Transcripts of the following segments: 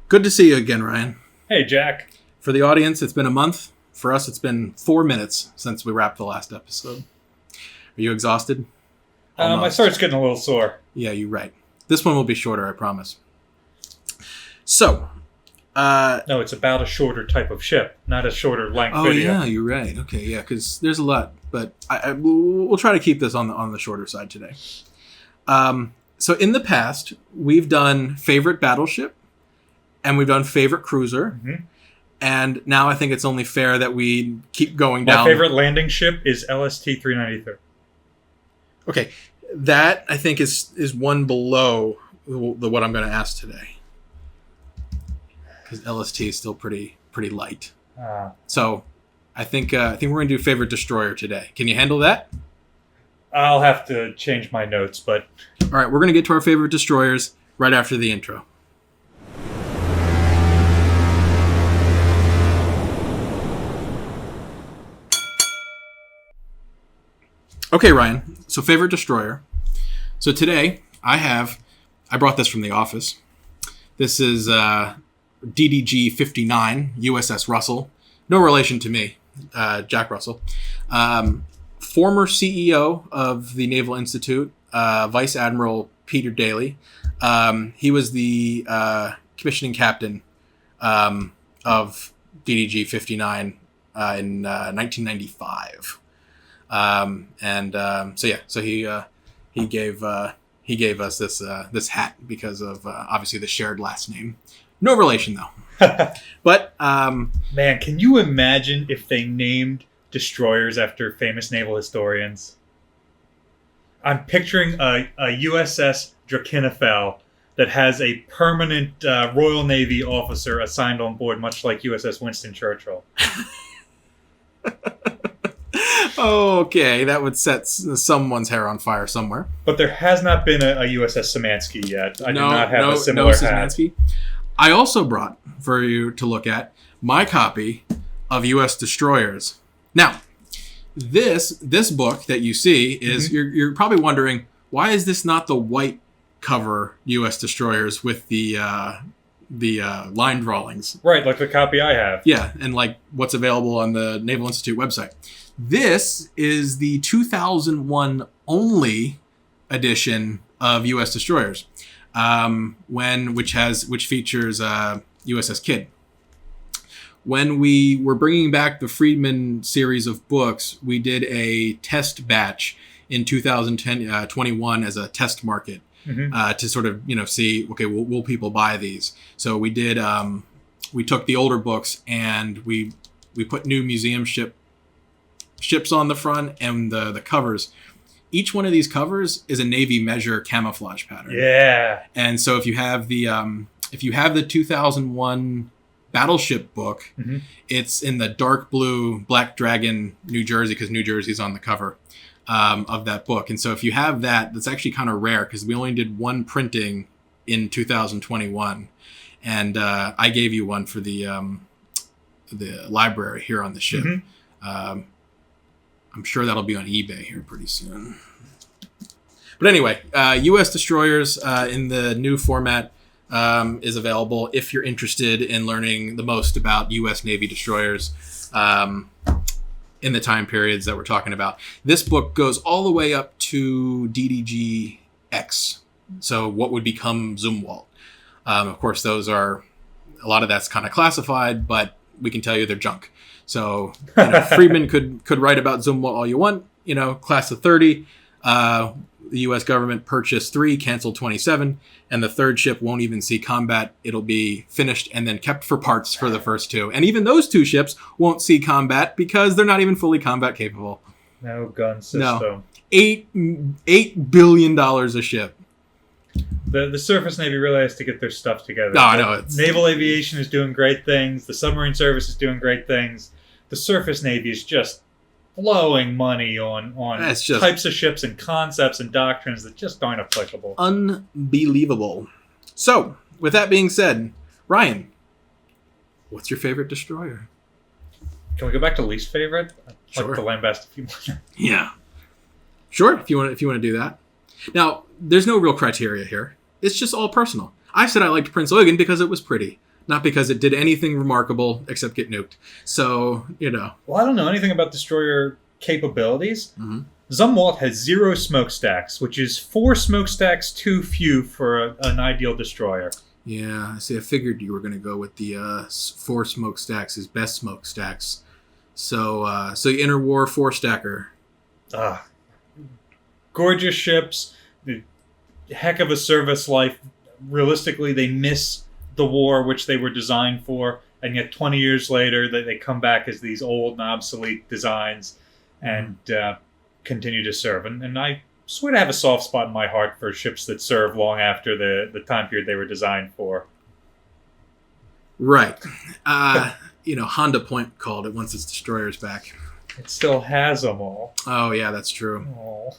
Good to see you again, Ryan. Hey, Jack. For the audience, it's been a month. For us, it's been 4 minutes since we wrapped the last episode. Are you exhausted? My throat's getting a little sore. Yeah, you're right. This one will be shorter, I promise. So, No, it's about a shorter type of ship, not a shorter length video. Yeah, you're right. Okay, yeah, because there's a lot, but we'll try to keep this on the shorter side today. So in the past, we've done favorite battleship, and we've done favorite cruiser, and now I think it's only fair that we keep going down. My favorite landing ship is LST-393. Okay, that I think is one below what I'm going to ask today, because LST is still pretty light. So I think we're going to do favorite destroyer today. Can you handle that? I'll have to change my notes, but... All right, we're going to get to our favorite destroyers right after the intro. Okay, Ryan, so favorite destroyer. So today, I brought this from the office. This is DDG-59, USS Russell. No relation to me, Jack Russell. Former CEO of the Naval Institute, Vice Admiral Peter Daly. He was the commissioning captain of DDG-59 in 1995. So he gave us this hat because of obviously the shared last name. No relation though. But man, can you imagine if they named destroyers after famous naval historians? I'm picturing a USS Drakenfell that has a permanent Royal Navy officer assigned on board, much like USS Winston Churchill. Okay, that would set someone's hair on fire somewhere. But there has not been a USS Szimanski yet. I do not have a similar hat. Szimanski. I also brought for you to look at my copy of U.S. Destroyers. Now, this book that you see is you're probably wondering, why is this not the white cover U.S. Destroyers with the line drawings? Right, like the copy I have. Yeah, and like what's available on the Naval Institute website. This is the 2001 only edition of U.S. Destroyers, which features USS Kidd. When we were bringing back the Friedman series of books, we did a test batch in 2021 as a test market to sort of see, okay, will people buy these? So we did. We took the older books and we put new museum ships on the front and the covers. Each one of these covers is a Navy measure camouflage pattern. Yeah. And so if you have the 2001 battleship book, it's in the dark blue Black Dragon, New Jersey, because New Jersey's on the cover of that book. And so if you have that, that's actually kind of rare because we only did one printing in 2021. And I gave you one for the library here on the ship. I'm sure that'll be on eBay here pretty soon. But anyway, U.S. Destroyers in the new format is available if you're interested in learning the most about U.S. Navy destroyers in the time periods that we're talking about. This book goes all the way up to DDG-X, so what would become Zumwalt. Of course, a lot of that's kind of classified, but we can tell you they're junk. So Friedman could write about Zumwalt all you want. Class of 30. The U.S. government purchased 3, canceled 27, and the third ship won't even see combat. It'll be finished and then kept for parts for the first 2. And even those 2 ships won't see combat because they're not even fully combat capable. No gun system. No. $8 billion a ship. The surface Navy really has to get their stuff together. No, I know. Naval aviation is doing great things. The submarine service is doing great things. The surface Navy is just blowing money on types of ships and concepts and doctrines that just aren't applicable. Unbelievable. So, with that being said, Ryan, what's your favorite destroyer? Can we go back to least favorite? Sure. Like to lambast a few more. Yeah. Sure, if you want to do that. Now, there's no real criteria here. It's just all personal. I said I liked Prince Eugen because it was pretty. Not because it did anything remarkable except get nuked. So, Well, I don't know anything about destroyer capabilities. Mm-hmm. Zumwalt has 0 smokestacks, which is 4 smokestacks too few for an ideal destroyer. Yeah, see, I figured you were going to go with the 4 smokestacks as best smokestacks. So interwar 4-stacker. Gorgeous ships, heck of a service life. Realistically, they miss the war which they were designed for, and yet 20 years later they come back as these old and obsolete designs and continue to serve. And I sort of have a soft spot in my heart for ships that serve long after the time period they were designed for. Right. Honda Point called it once its destroyer's back. It still has them all. Oh, yeah, that's true. Oh.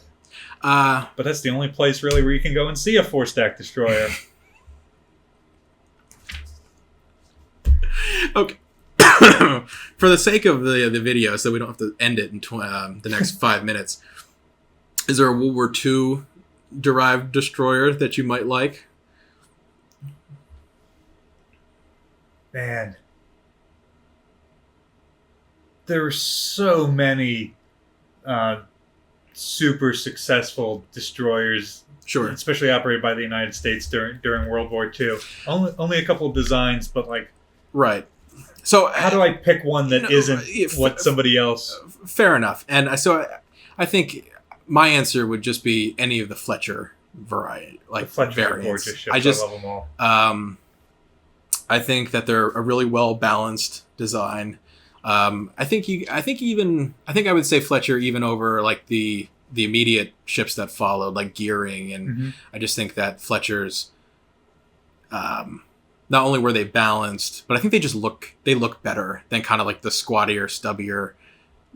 But that's the only place really where you can go and see a 4-stack destroyer. Okay. For the sake of the video, so we don't have to end it in the next 5 minutes, is there a World War II derived destroyer that you might like? Man. There were so many super successful destroyers, Sure, especially operated by the United States during World War II. Only a couple of designs, but right. So how do I pick one that isn't what somebody else? Fair enough. And so I think my answer would just be any of the Fletcher variety, The Fletcher variants. gorgeous ships. I love them all. I think that they're a really well balanced design. I think I would say Fletcher even over the immediate ships that followed, like Gearing, and I just think that Fletcher's not only were they balanced, but I think they look better than kind of like the squattier, stubbier,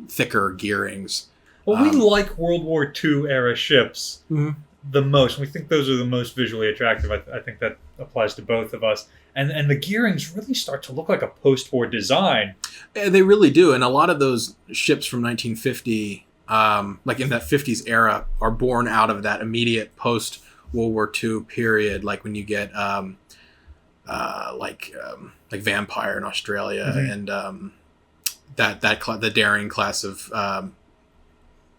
thicker Gearings. Well, we like World War II era ships the most. We think those are the most visually attractive. I think that applies to both of us. And the Gearings really start to look like a post-war design. They really do. And a lot of those ships from 1950, like in that 50s era, are born out of that immediate post-World War II period. Like when you get like Vampire in Australia and the daring class of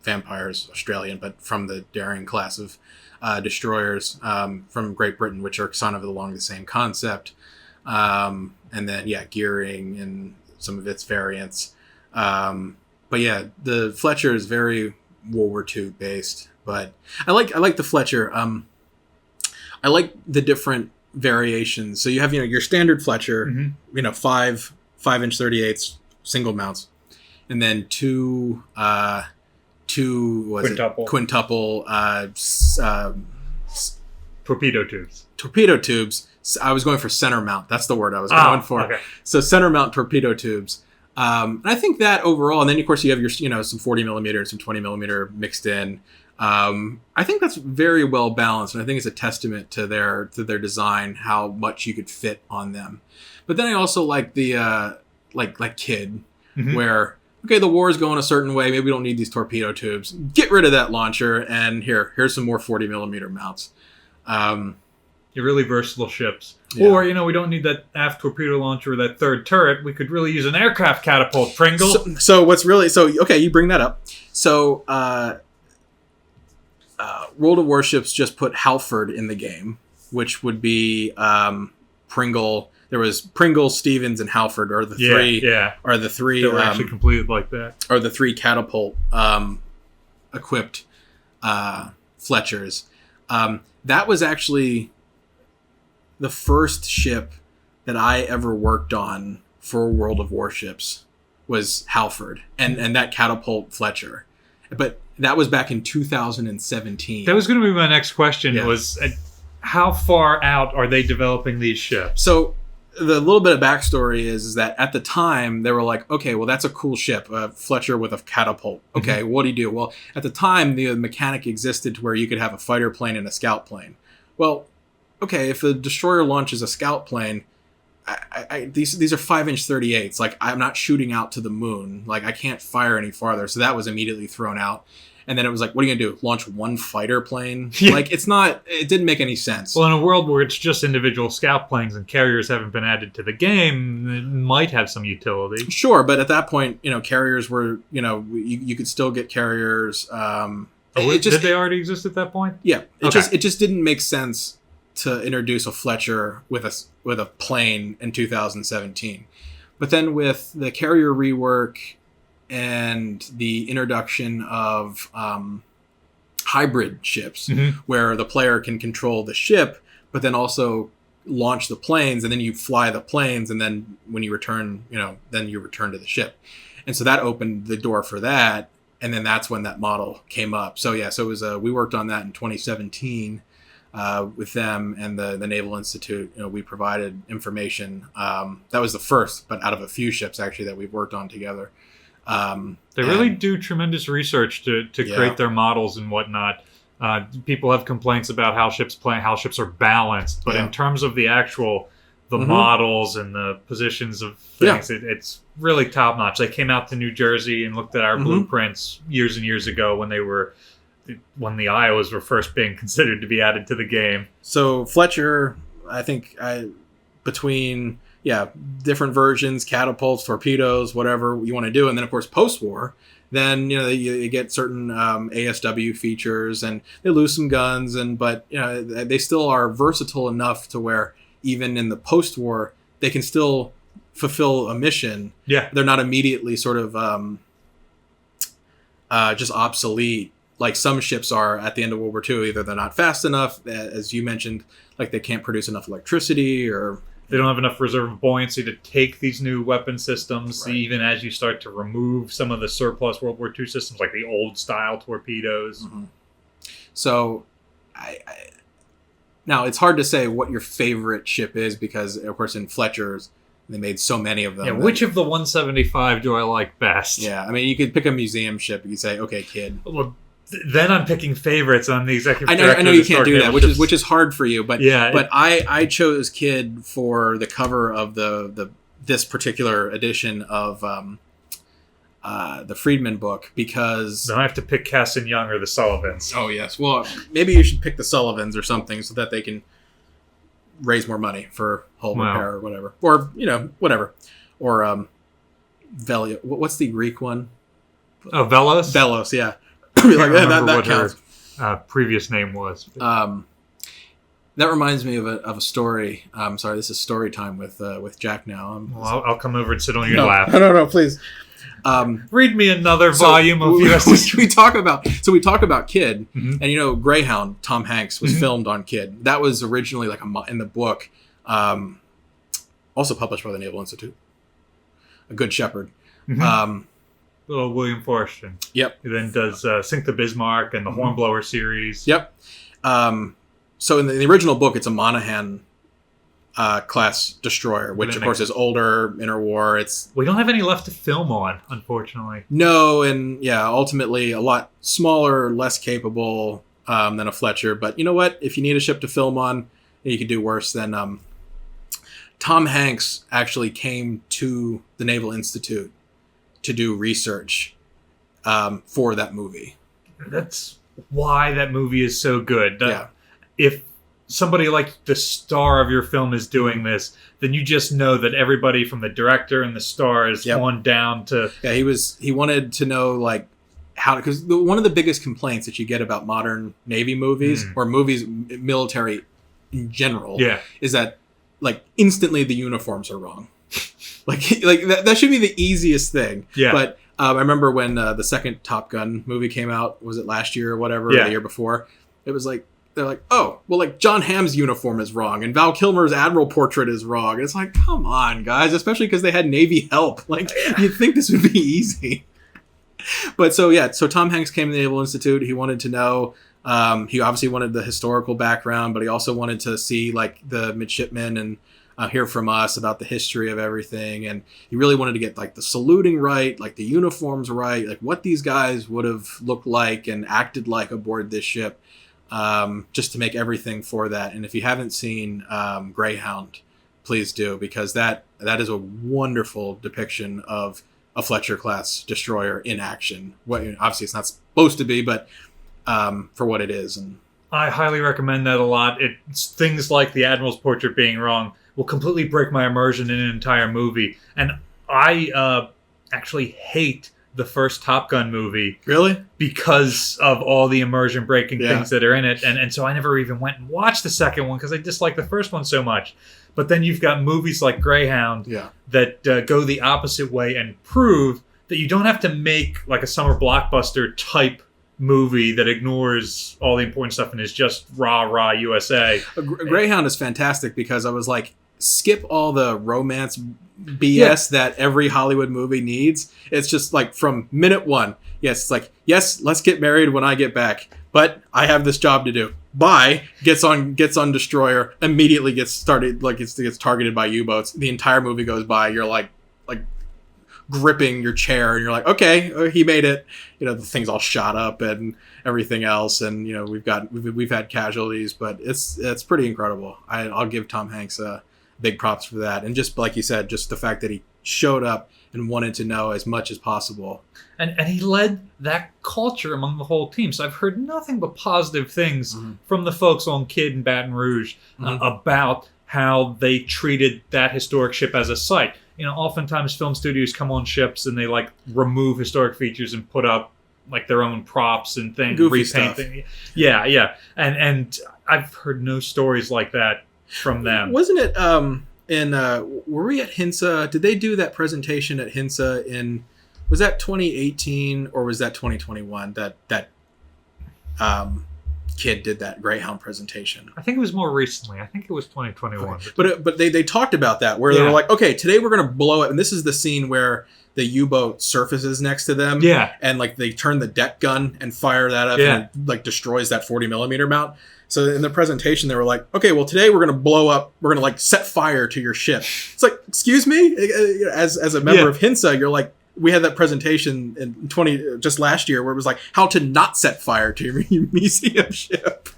Vampires, Australian, but from the daring class of destroyers from Great Britain, which are kind of along the same concept. And then, Gearing and some of its variants. But yeah, the Fletcher is very World War II based. But I like the Fletcher. I like the different variations. So you have your standard Fletcher, 5 5-inch 38s single mounts, and then two quintuple torpedo tubes. I was going for center mount. That's the word I was going for. Okay. So center mount torpedo tubes. And I think that overall, and then of course you have your some 40 millimeter, some 20 millimeter mixed in. I think that's very well balanced, and I think it's a testament to their design, how much you could fit on them. But then I also like the like Kid, where the war is going a certain way. Maybe we don't need these torpedo tubes. Get rid of that launcher, and here's some more 40 millimeter mounts. You're really versatile ships. Yeah. Or, we don't need that aft torpedo launcher or that third turret. We could really use an aircraft catapult, Pringle. You bring that up. So World of Warships just put Halford in the game, which would be Pringle. There was Pringle, Stevens, and Halford are the three. Yeah. Are the three that were actually completed like that. Are the three catapult equipped Fletchers. That was actually the first ship that I ever worked on for World of Warships was Halford and that catapult Fletcher. But that was back in 2017. That was going to be my next question was how far out are they developing these ships? So the little bit of backstory is that at the time they were like, okay, well, that's a cool ship, a Fletcher with a catapult. Okay, what do you do? Well, at the time the mechanic existed to where you could have a fighter plane and a scout plane. Well, okay, if a destroyer launches a scout plane, these are 5-inch 38s. Like, I'm not shooting out to the moon. Like, I can't fire any farther. So that was immediately thrown out. And then it was like, what are you going to do? Launch one fighter plane? Yeah. Like, it didn't make any sense. Well, in a world where it's just individual scout planes and carriers haven't been added to the game, it might have some utility. Sure, but at that point, carriers were, you could still get carriers. Did they already exist at that point? Yeah. Okay. It just didn't make sense to introduce a Fletcher with a plane in 2017. But then with the carrier rework and the introduction of hybrid ships, where the player can control the ship, but then also launch the planes, and then you fly the planes, and then when you return, then you return to the ship. And so that opened the door for that, and then that's when that model came up. So yeah, so it was we worked on that in 2017 with them and the Naval Institute. We provided information. That was the first, but out of a few ships actually that we've worked on together. They really do tremendous research to create their models and whatnot. People have complaints about how ships are balanced, but in terms of the actual models and the positions of things, it's really top notch. They came out to New Jersey and looked at our blueprints years and years ago when the Iowas were first being considered to be added to the game. So Fletcher, I think between different versions, catapults, torpedoes, whatever you want to do, and then of course post-war, then you get certain ASW features, and they lose some guns, but they still are versatile enough to where even in the post-war they can still fulfill a mission. Yeah, they're not immediately sort of just obsolete like some ships are at the end of World War II. Either they're not fast enough, as you mentioned, like they can't produce enough electricity, or they don't have enough reserve buoyancy to take these new weapon systems, right. Even as you start to remove some of the surplus World War II systems, like the old-style torpedoes. Mm-hmm. So, now, it's hard to say what your favorite ship is, because, of course, in Fletcher's, they made so many of them. Yeah, which of the 175 do I like best? Yeah, I mean, you could pick a museum ship. You could say, okay, kid. Well, then I'm picking favorites on the executive director. I know you can't do that, which is hard for you. But yeah, but I chose Kid for the cover of this particular edition of the Friedman book, because then I have to pick Cass and Young or the Sullivans. Oh yes, well maybe you should pick the Sullivans or something so that they can raise more money for hull repair or whatever, or whatever, or Velio. What's the Greek one? Oh, Velos. Velos, yeah. Like, that counts. Her previous name was. That reminds me of a story. I'm sorry, this is story time with Jack now. I'll come over and sit on your lap. No, please. Read me another volume of U.S. We talk about Kid, and Greyhound. Tom Hanks was filmed on Kid. That was originally like in the book, also published by the Naval Institute. A Good Shepherd. Little William Forstchen. Yep. He then does Sink the Bismarck and the Hornblower series. Yep. So in the original book, it's a Monaghan class destroyer, which of course is older, interwar. We don't have any left to film on, unfortunately. No, and ultimately a lot smaller, less capable than a Fletcher. But you know what? If you need a ship to film on, you could do worse than. Tom Hanks actually came to the Naval Institute to do research for that movie. That's why that movie is so good. If somebody like the star of your film is doing this, then you just know that everybody from the director and the star is on down to... Yeah, he wanted to know like how, because one of the biggest complaints that you get about modern Navy movies or movies military in general is that like instantly the uniforms are wrong. Like that should be the easiest thing. Yeah. But I remember when the second Top Gun movie came out, was it last year or whatever, or the year before? It was like, they're like, oh, well, like John Hamm's uniform is wrong and Val Kilmer's Admiral portrait is wrong. And it's like, come on, guys, especially because they had Navy help. Like, you'd think this would be easy. But so Tom Hanks came to the Naval Institute. He wanted to know, he obviously wanted the historical background, but he also wanted to see like the midshipmen and hear from us about the history of everything. And he really wanted to get like the saluting right, like the uniforms right, like what these guys would have looked like and acted like aboard this ship, just to make everything for that. And if you haven't seen Greyhound, please do, because that is a wonderful depiction of a Fletcher class destroyer in action. Obviously, it's not supposed to be, but for what it is. And I highly recommend that a lot. It's things like the Admiral's portrait being wrong will completely break my immersion in an entire movie. And I actually hate the first Top Gun movie. Really? Because of all the immersion breaking things that are in it. And so I never even went and watched the second one because I disliked the first one so much. But then you've got movies like Greyhound that go the opposite way and prove that you don't have to make like a summer blockbuster type movie that ignores all the important stuff and is just rah USA. Greyhound is fantastic because I was like, skip all the romance BS that every Hollywood movie needs. It's just like from minute one. Yes, it's like, yes, let's get married when I get back, but I have this job to do. Bye. Gets on destroyer, immediately gets started, like gets targeted by U-boats. The entire movie goes by. You're like gripping your chair, and you're like, okay, he made it. You know, the thing's all shot up and everything else, and you know we've had casualties, but it's pretty incredible. I'll give Tom Hanks big props for that, and just like you said, just the fact that he showed up and wanted to know as much as possible. And he led that culture among the whole team. So I've heard nothing but positive things from the folks on Kidd and Baton Rouge about how they treated that historic ship as a site. You know, oftentimes film studios come on ships and they like remove historic features and put up like their own props and things, goofy repaint stuff. things. Yeah. And I've heard no stories like that from them. Wasn't it were we at HINSA? Did they do that presentation at HINSA was that 2018 or was that 2021 that Kidd did that Greyhound presentation? I think it was more recently. I think it was 2021. Okay. But they talked about that where they were like, okay, today we're going to blow it. And this is the scene where the U-boat surfaces next to them. Yeah. And like they turn the deck gun and fire that up and it, like destroys that 40 millimeter mount. So in the presentation, they were like, okay, well, today we're going to blow up. We're going to like set fire to your ship. It's like, excuse me? As a member of HINSA, you're like, we had that presentation in just last year where it was like how to not set fire to your museum ship.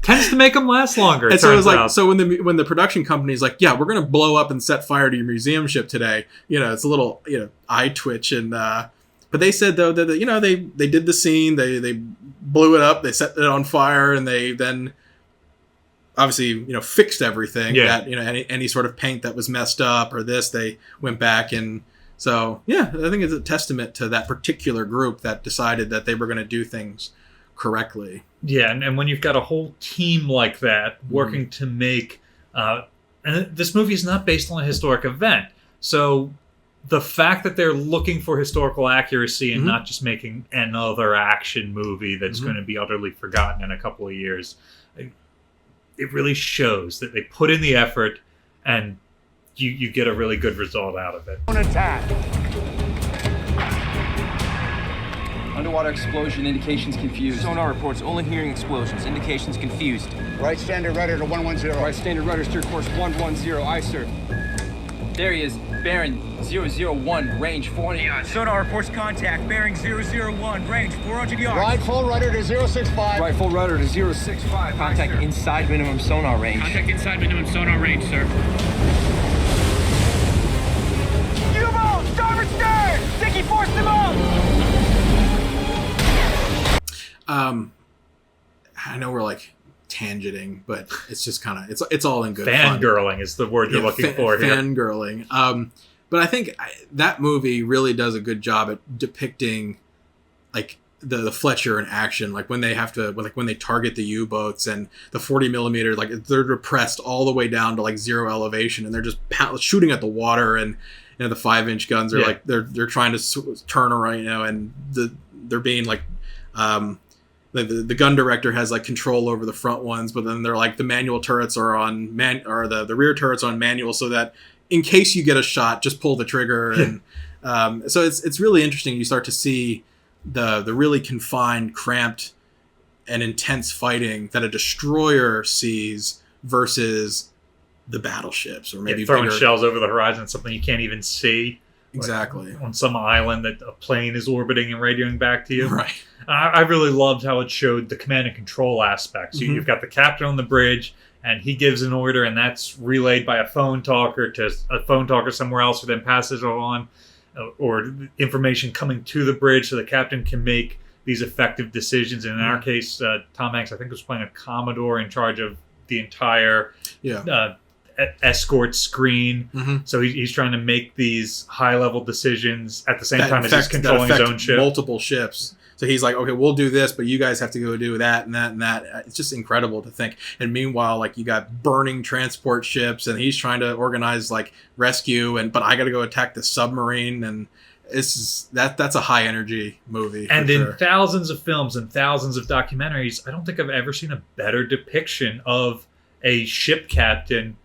Tends to make them last longer. And so it was like, so when the production company's like, yeah, we're going to blow up and set fire to your museum ship today, you know, it's a little, you know, eye twitch. And, but they said though that, you know, they did the scene, they blew it up, they set it on fire, and they then obviously, you know, fixed everything that, you know, any sort of paint that was messed up or this, they went back. And so, yeah, I think it's a testament to that particular group that decided that they were going to do things correctly. Yeah, and when you've got a whole team like that working to make... and this movie is not based on a historic event. So the fact that they're looking for historical accuracy and not just making another action movie that's going to be utterly forgotten in a couple of years, it really shows that they put in the effort and you get a really good result out of it. On attack. Underwater explosion, indications confused. Sonar reports only hearing explosions, indications confused. Right standard rudder to 110. Right standard rudder, steer course 110, aye sir. There he is, bearing 001, range 400 yards. Sonar reports contact, bearing 001, range 400 yards. Right full rudder to 065. Right full rudder to 065. Contact inside minimum sonar range. Contact inside minimum sonar range, sir. U-boat, starboard stern! Sticky, force them up! I know we're like tangenting, but it's just kind of it's all in good fun. Fangirling is the word you're looking for here. Fangirling. But I think that movie really does a good job at depicting like the Fletcher in action, like when they have to, like when they target the U-boats and the 40 millimeter, like they're depressed all the way down to like zero elevation, and they're just shooting at the water, and you know the 5-inch guns are like they're trying to turn around, you know, and they're being like the gun director has like control over the front ones, but then they're like the manual turrets are on the rear turrets on manual, so that in case you get a shot, just pull the trigger. And so it's really interesting. You start to see the really confined, cramped, and intense fighting that a destroyer sees versus the battleships, or maybe throwing bigger shells over the horizon, something you can't even see. Exactly. Like on some island that a plane is orbiting and radioing back to you. Right. I really loved how it showed the command and control aspects. You've got the captain on the bridge, and he gives an order, and that's relayed by a phone talker to a phone talker somewhere else, who then passes it on. or information coming to the bridge so the captain can make these effective decisions. And in our case, Tom Hanks, I think, was playing a Commodore in charge of the entire escort screen. So he's trying to make these high-level decisions at the same time as he's controlling his own ship. Multiple ships. So he's like, okay, we'll do this, but you guys have to go do that and that and that. It's just incredible to think. And meanwhile, like, you got burning transport ships, and he's trying to organize like rescue, but I got to go attack the submarine, and that's a high energy movie. And in thousands of films and thousands of documentaries, I don't think I've ever seen a better depiction of a ship captain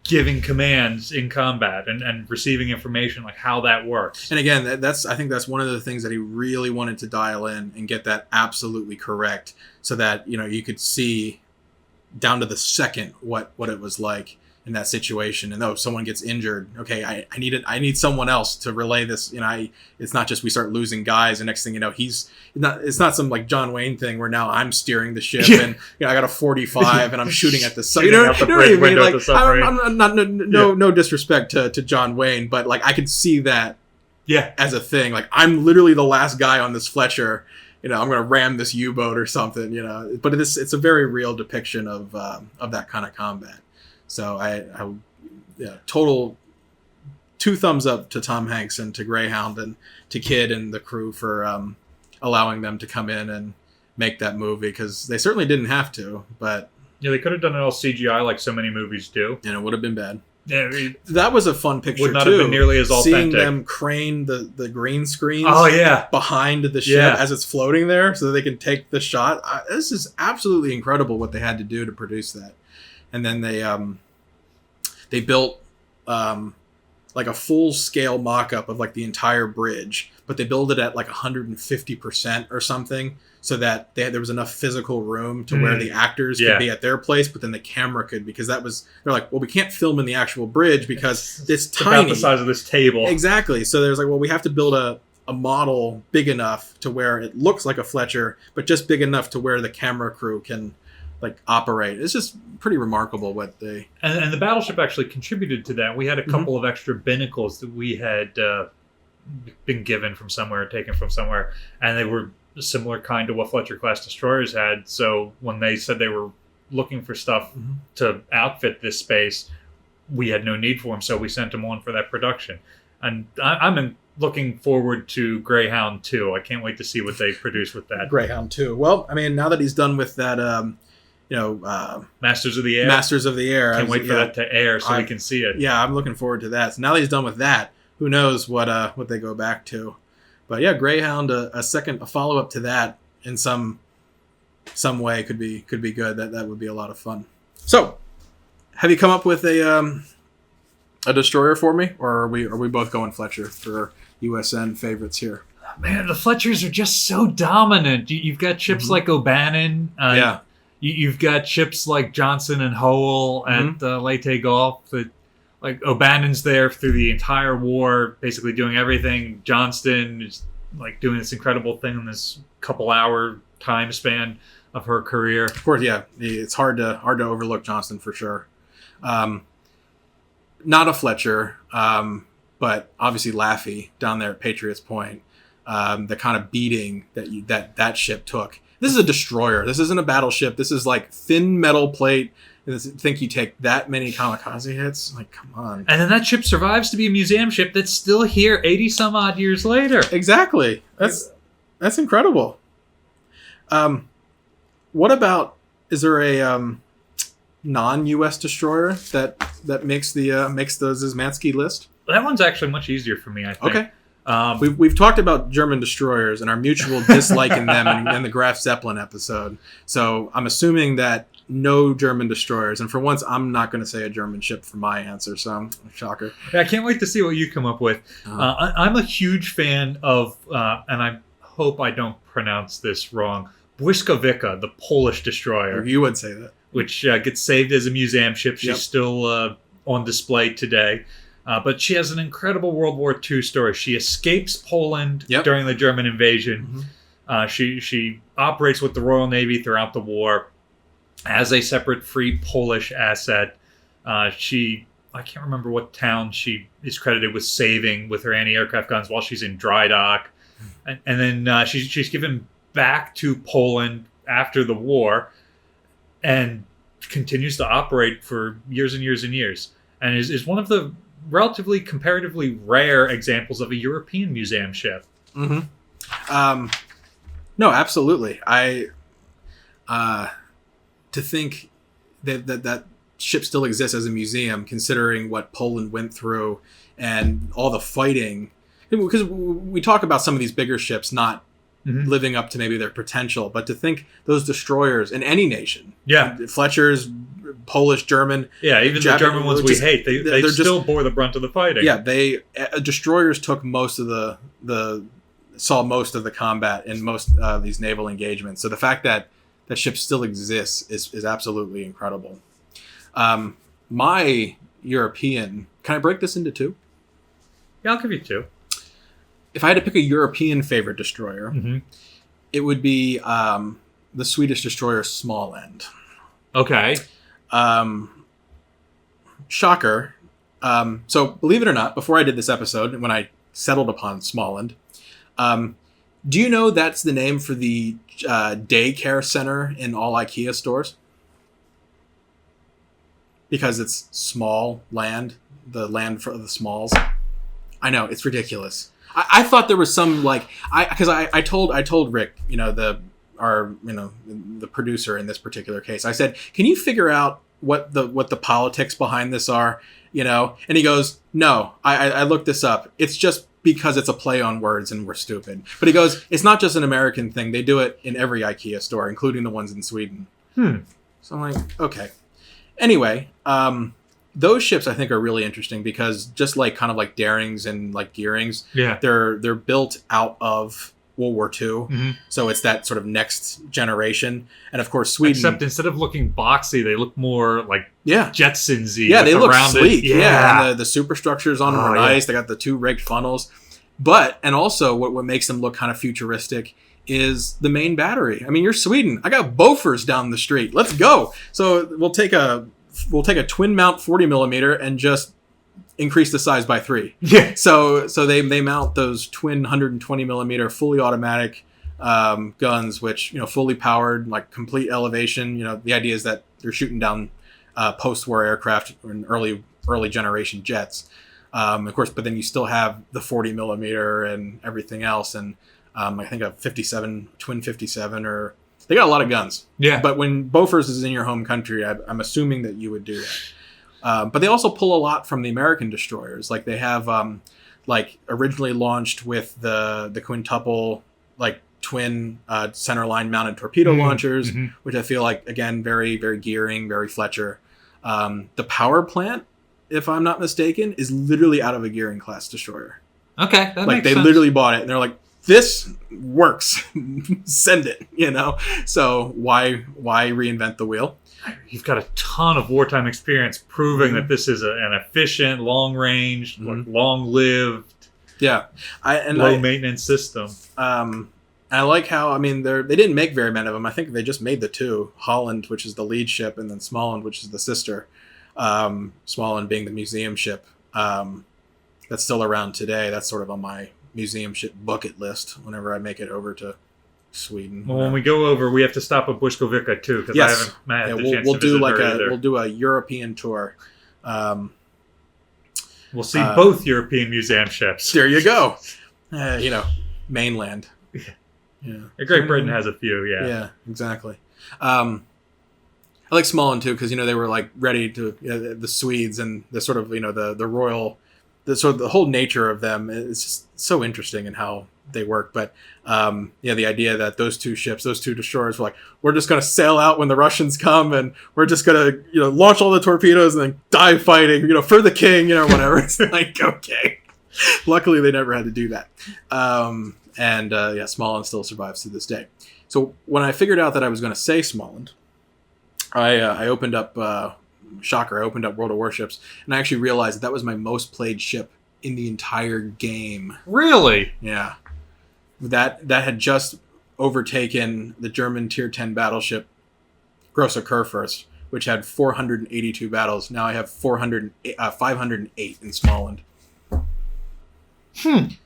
giving commands in combat and receiving information, like how that works. And again, I think that's one of the things that he really wanted to dial in and get that absolutely correct, so that, you know, you could see down to the second what it was like in that situation. And someone gets injured, okay, I need someone else to relay this. You know, it's not just we start losing guys, and next thing you know, it's not some like John Wayne thing where now I'm steering the ship and, you know, I got a 45 and I'm shooting at the sun. You know what I mean? Like, I'm not no disrespect to John Wayne, but like I could see that as a thing. Like, I'm literally the last guy on this Fletcher. You know, I'm going to ram this U-boat or something. You know, but it's a very real depiction of that kind of combat. So total 2 thumbs up to Tom Hanks and to Greyhound and to Kid and the crew for allowing them to come in and make that movie, because they certainly didn't have to. But they could have done it all CGI like so many movies do, and it would have been bad. Yeah, that was a fun picture. Would not too. have been nearly as authentic. Seeing them crane the green screens. Behind the ship as it's floating there, so that they can take the shot. This is absolutely incredible what they had to do to produce that. And then they built like a full scale mock-up of like the entire bridge, but they built it at like 150% or something, so that there was enough physical room to where the actors could be at their place, but then the camera could, because they're like, well, we can't film in the actual bridge because it's tiny. About the size of this table. Exactly. So there's like, well, we have to build a model big enough to where it looks like a Fletcher, but just big enough to where the camera crew can like operate. It's just pretty remarkable what they... And the battleship actually contributed to that. We had a couple of extra binnacles that we had been given from somewhere, taken from somewhere, and they were a similar kind to what Fletcher class destroyers had. So when they said they were looking for stuff to outfit this space, we had no need for them, so we sent them on for that production. And I'm looking forward to Greyhound 2. I can't wait to see what they produce with that. Greyhound 2. Well, I mean, now that he's done with that... Masters of the Air. Can't wait for that to air so we can see it. Yeah, I'm looking forward to that. So now that he's done with that, who knows what they go back to. But yeah, Greyhound, a follow up to that in some way could be good. That would be a lot of fun. So, have you come up with a destroyer for me, or are we both going Fletcher for USN favorites here? Man, the Fletchers are just so dominant. You've got ships like O'Bannon. You've got ships like Johnson and Howell at Leyte Gulf. That, like, O'Bannon's there through the entire war, basically doing everything. Johnston is like doing this incredible thing in this couple-hour time span of her career. Of course, yeah, it's hard to overlook Johnston for sure. Not a Fletcher, but obviously Laffey down there at Patriots Point. The kind of beating that ship took. This is a destroyer. This isn't a battleship. This is like thin metal plate. I think you take that many kamikaze hits? Like, come on. And then that ship survives to be a museum ship that's still here 80 some odd years later. Exactly. That's incredible. What about, is there a non-US destroyer that makes the Szimanski list? That one's actually much easier for me, I think. Okay. We've talked about German destroyers and our mutual dislike in them in the Graf Zeppelin episode. So I'm assuming that no German destroyers. And for once, I'm not going to say a German ship for my answer. So, shocker. I can't wait to see what you come up with. I'm a huge fan of, and I hope I don't pronounce this wrong, Błyskawica, the Polish destroyer. You would say that. Which gets saved as a museum ship. She's still on display today. But she has an incredible World War II story. She escapes Poland during the German invasion. She operates with the Royal Navy throughout the war as a separate free Polish asset. She I can't remember what town she is credited with saving with her anti-aircraft guns while she's in dry dock. And then she's given back to Poland after the war and continues to operate for years and years and years. And is one of the relatively comparatively rare examples of a European museum ship. Mm-hmm. No, absolutely. To think that ship still exists as a museum, considering what Poland went through and all the fighting, because we talk about some of these bigger ships not living up to maybe their potential, but to think those destroyers in any nation, Fletcher's, Polish, German, even the German ones we hate, they still bore the brunt of the fighting. Destroyers took most of saw most of the combat in most of these naval engagements. So the fact that that ship still exists is absolutely incredible. My European, can I break this into two? Yeah, I'll give you two. If I had to pick a European favorite destroyer, it would be the Swedish destroyer Småland. Okay. Shocker. So believe it or not, before I did this episode, when I settled upon Småland, do you know that's the name for the daycare center in all IKEA stores? Because it's small land, the land for the smalls. I know, it's ridiculous. I thought there was some because I told Rick, the producer in this particular case, I said, can you figure out what the politics behind this are? And he goes, no, I looked this up. It's just because it's a play on words and we're stupid. But he goes, it's not just an American thing. They do it in every IKEA store, including the ones in Sweden. So I'm like, okay. Anyway, those ships I think are really interesting because just kind of like Darings and like Gearings, they're built out of World War II. So it's that sort of next generation. And of course, Sweden. Except instead of looking boxy, they look more like Jetsons-y. Yeah, they look sleek. Yeah. And the superstructures on them are nice. They got the 2 rigged funnels. And also what makes them look kind of futuristic is the main battery. I mean, you're Sweden. I got Bofors down the street. Let's go. So we'll take a twin mount 40 millimeter and just increase the size by 3. Yeah. So they mount those twin 120 millimeter fully automatic guns, which fully powered, like complete elevation. The idea is that they're shooting down post-war aircraft and early generation jets. Of course, but then you still have the 40 millimeter and everything else, and I think a 57 twin 57 or. They got a lot of guns. Yeah. But when Bofors is in your home country, I'm assuming that you would do that. But they also pull a lot from the American destroyers. Like they have, originally launched with the quintuple, twin centerline mounted torpedo launchers, which I feel like, again, very, very Gearing, very Fletcher. The power plant, if I'm not mistaken, is literally out of a Gearing class destroyer. Okay, that makes they sense. literally bought it and they're like, this works. Send it, So why reinvent the wheel? You've got a ton of wartime experience proving that this is an efficient, long-range, long-lived, low maintenance system. I like how they didn't make very many of them. I think they just made the 2, Holland, which is the lead ship, and then Småland, which is the sister. Småland being the museum ship. That's still around today. That's sort of on my museum ship bucket list whenever I make it over to Sweden. Well, when we go over, we have to stop at Bushkovika too, because I haven't had the chance to visit her either. We'll do a European tour. We'll see both European museum ships. There you go. Mainland. Great Britain has a few. Yeah, exactly. I like Småland too because they were ready to the Swedes and the sort of the royal. The whole nature of them is just so interesting in how they work. But the idea that those 2 ships, those 2 destroyers, were we're just going to sail out when the Russians come, and we're just going to launch all the torpedoes and then die fighting, for the king, whatever. It's okay. Luckily, they never had to do that. Småland still survives to this day. So when I figured out that I was going to say Småland, I opened up. Shocker, I opened up World of Warships, and I actually realized that was my most played ship in the entire game. Really? Yeah. That had just overtaken the German Tier 10 battleship Großer Kurfürst, which had 482 battles. Now I have 508 in Småland.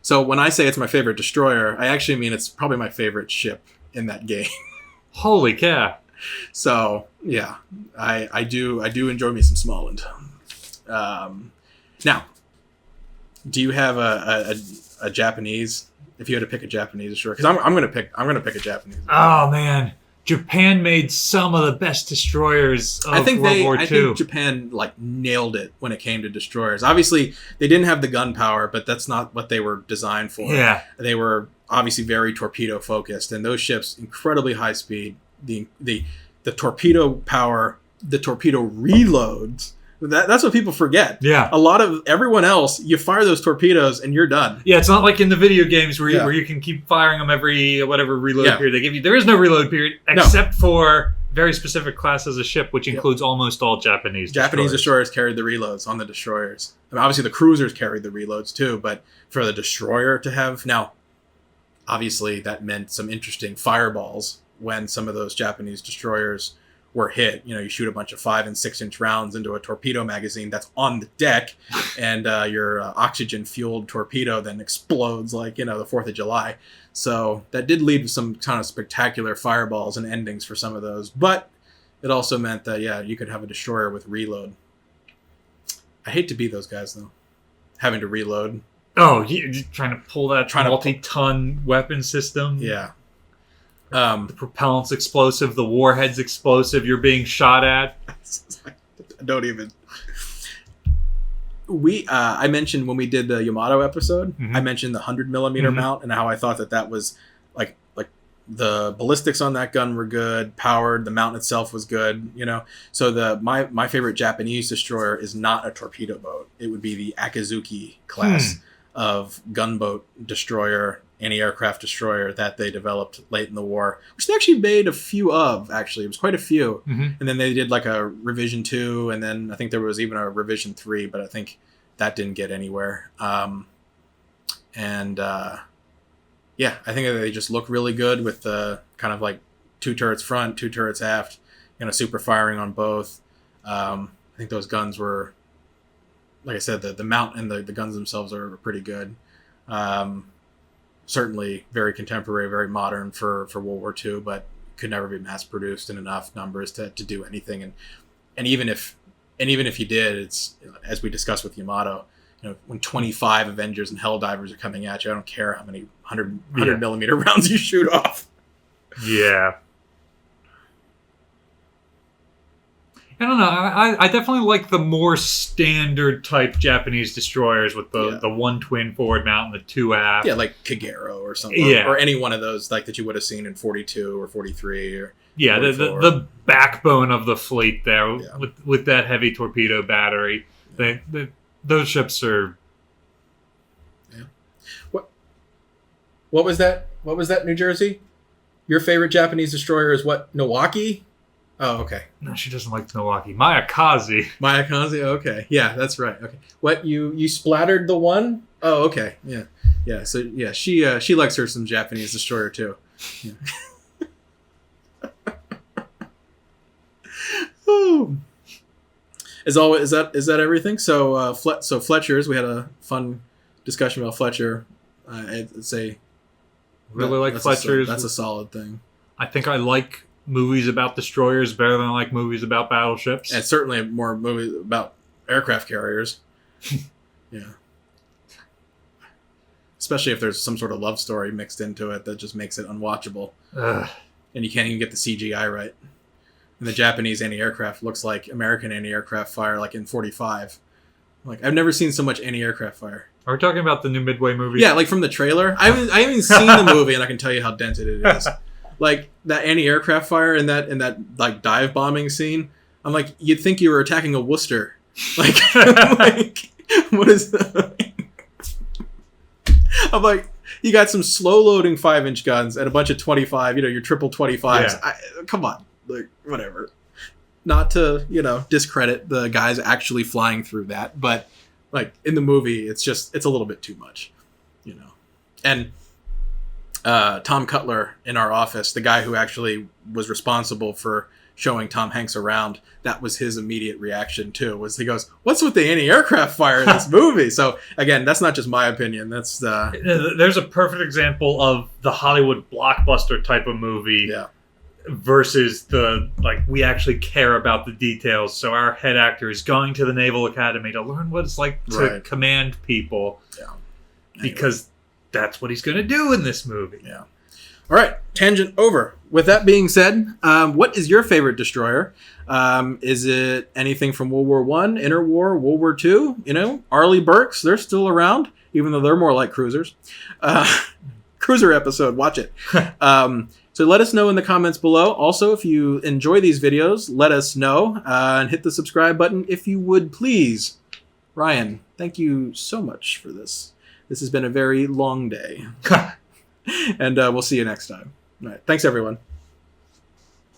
So when I say it's my favorite destroyer, I actually mean it's probably my favorite ship in that game. Holy cow. So yeah, I do enjoy me some Småland. Now, do you have a Japanese? If you had to pick a Japanese destroyer, because I'm gonna pick a Japanese. Oh man, Japan made some of the best destroyers of World War II. I think Japan like nailed it when it came to destroyers. Obviously, they didn't have the gunpowder, but that's not what they were designed for. Yeah, they were obviously very torpedo focused, and those ships incredibly high speed. The torpedo power, the torpedo reloads. That's what people forget. Yeah. A lot of everyone else, you fire those torpedoes and you're done. Yeah, it's not like in the video games where you can keep firing them every whatever reload period they give you. There is no reload period except for very specific classes of ship, which includes almost all Japanese destroyers carried the reloads on the destroyers. I mean, obviously, the cruisers carried the reloads too, but for the destroyer to have... Now, obviously, that meant some interesting fireballs when some of those Japanese destroyers were hit. You know, you shoot a bunch of 5 and 6 inch rounds into a torpedo magazine that's on the deck, and your oxygen fueled torpedo then explodes like, the 4th of July. So that did lead to some kind of spectacular fireballs and endings for some of those. But it also meant that, you could have a destroyer with reload. I hate to be those guys, though. Having to reload. Oh, you're trying to pull that multi-ton weapon system? Yeah. The propellant's explosive, the warhead's explosive, you're being shot at. Don't even. I mentioned when we did the Yamato episode, I mentioned the 100 millimeter mount and how I thought that was like the ballistics on that gun were good, powered, the mount itself was good, So my favorite Japanese destroyer is not a torpedo boat. It would be the Akizuki class of gunboat destroyer, anti-aircraft destroyer that they developed late in the war, which they actually made a few of, actually. It was quite a few. And then they did like a revision 2, and then I think there was even a revision 3, but I think that didn't get anywhere. I think they just look really good with the kind of like 2 turrets front, 2 turrets aft, super firing on both. I think those guns were, like I said, the mount and the guns themselves are pretty good. Certainly very contemporary, very modern for World War II, but could never be mass produced in enough numbers to do anything. And even if you did, it's, as we discussed with Yamato, when 25 Avengers and Helldivers are coming at you, I don't care how many 100 millimeter rounds you shoot off. Yeah. I don't know. I definitely like the more standard type Japanese destroyers with the 1 twin forward mount and the 2 aft. Yeah, like Kagero or something. Or any one of those like that you would have seen in 42 or 43 or... Yeah, the backbone of the fleet there with that heavy torpedo battery. Those ships are... Yeah. What was that? What was that, New Jersey? Your favorite Japanese destroyer is what? Milwaukee? Oh, okay. No, she doesn't like Milwaukee. Mayakaze. Mayakaze? Okay. Yeah, that's right. Okay. What, you splattered the one? Oh, okay. Yeah. Yeah, so yeah, she likes her some Japanese destroyer too. Yeah. As always, is that everything? So Fletcher's, we had a fun discussion about Fletcher. I'd say really like Fletcher's. That's a solid thing. I think I like movies about destroyers better than I like movies about battleships. And certainly more movies about aircraft carriers. Yeah. Especially if there's some sort of love story mixed into it that just makes it unwatchable. And you can't even get the CGI right. And the Japanese anti-aircraft looks like American anti-aircraft fire, like in 45. Like, I've never seen so much anti-aircraft fire. Are we talking about the new Midway movie? Yeah, like from the trailer. I haven't seen the movie, and I can tell you how dented it is. Like that anti-aircraft fire in that like dive bombing scene. I'm like, you'd think you were attacking a Worcester. Like, like what is that? I'm like, you got some slow loading 5-inch guns and a bunch of 25. Your triple 25s. Yeah. Come on, like whatever. Not to discredit the guys actually flying through that, but like in the movie, it's a little bit too much, And Tom Cutler in our office, the guy who actually was responsible for showing Tom Hanks around, that was his immediate reaction too. Was he goes, "What's with the anti-aircraft fire in this movie?" So again, that's not just my opinion. That's there's a perfect example of the Hollywood blockbuster type of movie. Yeah. Versus the, like, we actually care about the details. So our head actor is going to the Naval Academy to learn what it's like to command people. Yeah. Because that's what he's going to do in this movie. Yeah. All right. Tangent over. With that being said, what is your favorite destroyer? Is it anything from World War I, Interwar, World War II? You know, Arleigh Burks, they're still around, even though they're more like cruisers. Cruiser episode, watch it. So let us know in the comments below. Also, if you enjoy these videos, let us know and hit the subscribe button if you would, please. Ryan, thank you so much for this. This has been a very long day. And we'll see you next time. All right. Thanks, everyone.